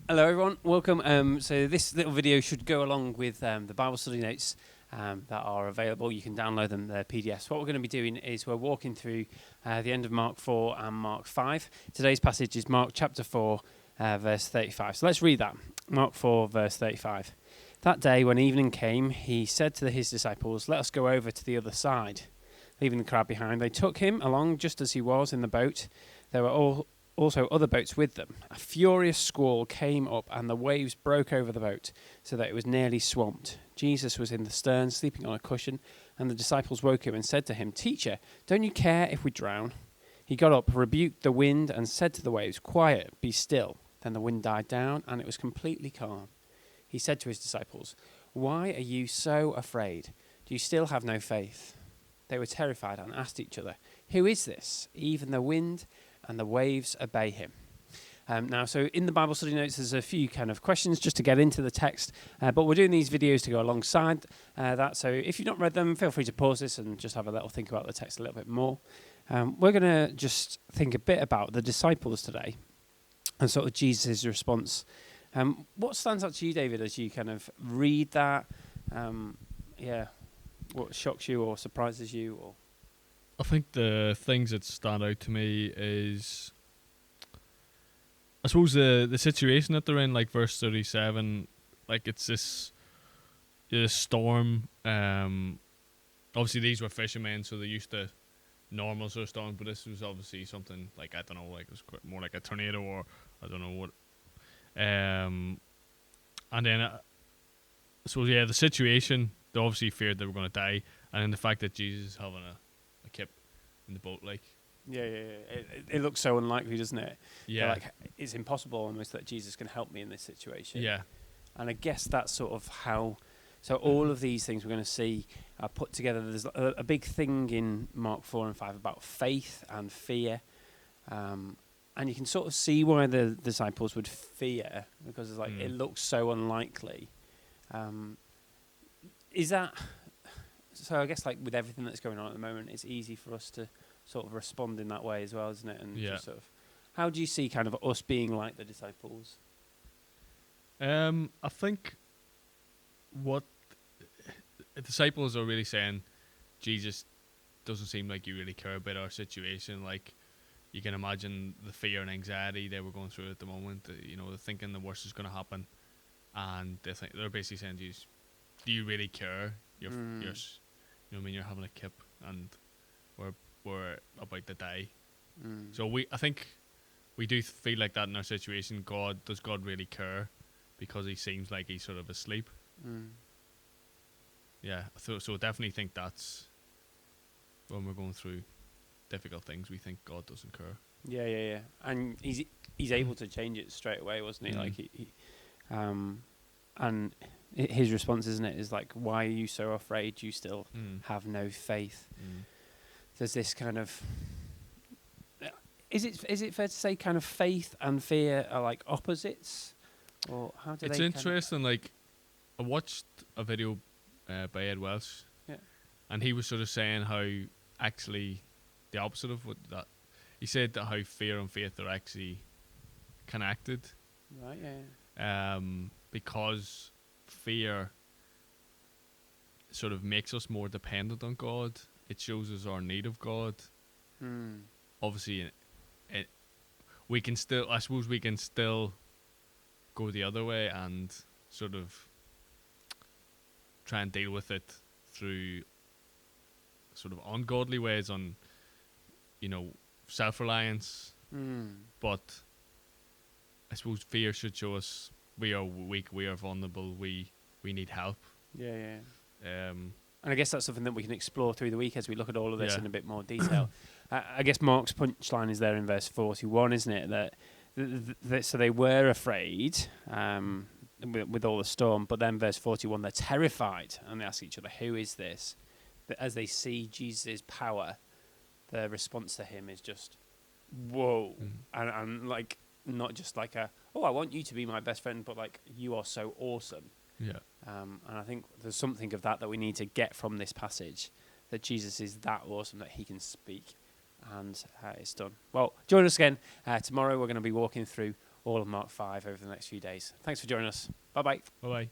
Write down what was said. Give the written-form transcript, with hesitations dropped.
Hello everyone, welcome. So this little video should go along with the Bible study notes that are available. You can download them, they're PDFs. What we're going to be doing is we're walking through the end of Mark 4 and Mark 5. Today's passage is Mark chapter 4, verse 35. So let's read that. Mark 4, verse 35. That day when evening came, he said to his disciples, "Let us go over to the other side." Leaving the crowd behind, they took him along just as he was in the boat. There were also other boats with them. A furious squall came up and the waves broke over the boat so that it was nearly swamped. Jesus was in the stern, sleeping on a cushion, and the disciples woke him and said to him, "Teacher, don't you care if we drown?" He got up, rebuked the wind, and said to the waves, "Quiet, be still." Then the wind died down and it was completely calm. He said to his disciples, "Why are you so afraid? Do you still have no faith?" They were terrified and asked each other, "Who is this? Even the wind and the waves obey him." Now, so in the Bible study notes, there's a few kind of questions just to get into the text, but we're doing these videos to go alongside that. So if you've not read them, feel free to pause this and just have a little think about the text a little bit more. We're going to just think a bit about the disciples today and sort of Jesus' response. What stands out to you, David, as you kind of read that? What shocks you or surprises you? Or I think the things that stand out to me is, I suppose, the situation that they're in, like verse 37, like it's this storm. Obviously these were fishermen, so they're used to normal sort of storms, but this was obviously something like, I don't know, like it was more like a tornado, or I don't know what. And then, the situation, they obviously feared they were going to die, and then the fact that Jesus is having a kip in the boat, like. Yeah. It looks so unlikely, doesn't it? Yeah. Like, it's impossible almost that Jesus can help me in this situation. Yeah. And I guess that's sort of how. So all of these things we're going to see are put together. There's a big thing in Mark 4 and 5 about faith and fear. And you can sort of see why the disciples would fear, because it's like it looks so unlikely. Is that... So I guess like with everything that's going on at the moment, it's easy for us to sort of respond in that way as well, isn't it? And just sort of, how do you see kind of us being like the disciples? I think what the disciples are really saying, Jesus doesn't seem like you really care about our situation. Like, you can imagine the fear and anxiety they were going through at the moment. They're thinking the worst is going to happen, and they're basically saying, "Jesus, do you really care? You're you're having a kip, and we're about to die." So I think we do feel like that in our situation. Does God really care? Because he seems like he's sort of asleep. Yeah, so I definitely think that's when we're going through difficult things, we think God doesn't care. Yeah. And he's able to change it straight away, wasn't he? Like and his response, isn't it, is like, "Why are you so afraid? You still have no faith." There's this kind of... Is it fair to say kind of faith and fear are like opposites? Or how do it's they... interesting, like, I watched a video by Ed Welch, and he was sort of saying how actually the opposite of what that... He said that how fear and faith are actually connected. Right, yeah. Because fear sort of makes us more dependent on God. It shows us our need of God. Obviously, we can still go the other way and sort of try and deal with it through sort of ungodly ways, on self-reliance. But I suppose fear should show us we are weak, we are vulnerable, we need help. Yeah. And I guess that's something that we can explore through the week as we look at all of this in a bit more detail. I guess Mark's punchline is there in verse 41, isn't it? That so they were afraid with all the storm, but then verse 41, they're terrified and they ask each other, "Who is this?" But as they see Jesus' power, their response to him is just, whoa. And like, not just like I want you to be my best friend, but like, you are so awesome. Yeah. And I think there's something of that we need to get from this passage, that Jesus is that awesome that he can speak, and it's done. Well, join us again tomorrow. We're going to be walking through all of Mark 5 over the next few days. Thanks for joining us. Bye-bye. Bye bye.